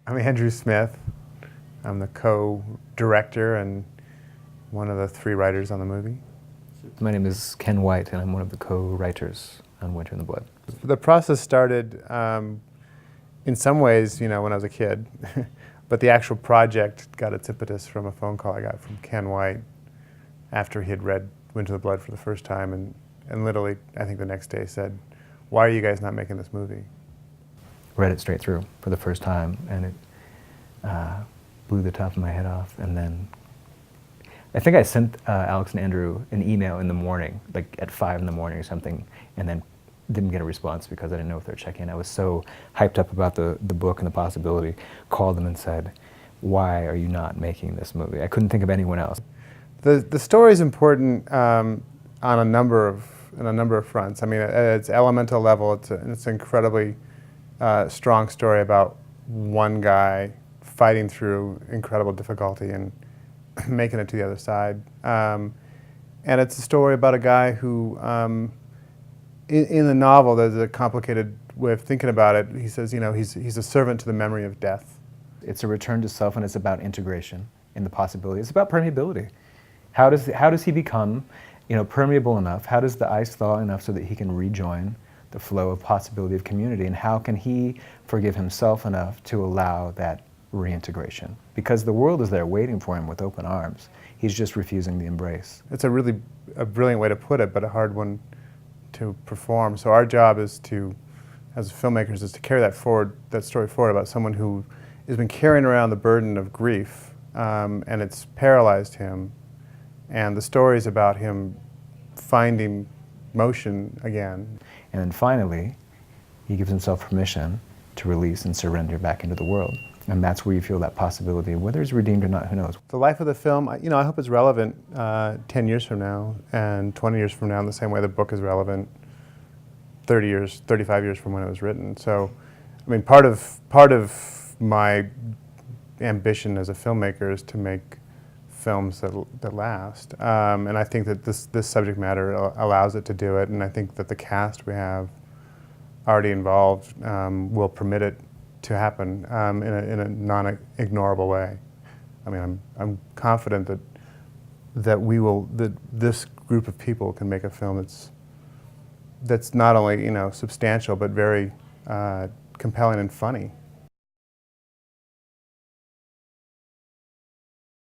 I'm Andrew Smith. I'm the co-director and one of the 3 writers on the movie. My name is Ken White, and I'm one of the co-writers on Winter in the Blood. The process started in some ways, when I was a kid, but the actual project got its impetus from a phone call I got from Ken White after he had read Winter in the Blood for the first time, and literally, I think the next day said, "Why are you guys not making this movie?" Read it straight through for the first time, and it blew the top of my head off. And then I think I sent Alex and Andrew an email in the morning, like at 5 in the morning or something, and then didn't get a response because I didn't know if they were checking in. I was so hyped up about the book and the possibility, called them and said, "Why are you not making this movie?" I couldn't think of anyone else. The story is important on a number of fronts. I mean, at its elemental level, it's an incredibly strong story about one guy fighting through incredible difficulty and making it to the other side. And it's a story about a guy who, in the novel, there's a complicated way of thinking about it. He says, he's a servant to the memory of death. It's a return to self, and it's about integration in the possibility. It's about permeability. How does he become, permeable enough? How does the ice thaw enough so that he can rejoin the flow of possibility of community? And how can he forgive himself enough to allow that reintegration? Because the world is there waiting for him with open arms. He's just refusing the embrace. It's a brilliant way to put it, but a hard one to perform. So our job is as filmmakers, is to carry that story forward about someone who has been carrying around the burden of grief, and it's paralyzed him. And the story is about him finding motion again. And then finally, he gives himself permission to release and surrender back into the world. And that's where you feel that possibility of whether it's redeemed or not, who knows. The life of the film, I hope it's relevant 10 years from now and 20 years from now in the same way the book is relevant 30 years, 35 years from when it was written. So, I mean, part of my ambition as a filmmaker is to make films that last. And I think that this subject matter allows it to do it, and I think that the cast we have already involved will permit it to happen in a non-ignorable way. I mean, I'm confident that this group of people can make a film that's not only substantial but very compelling and funny.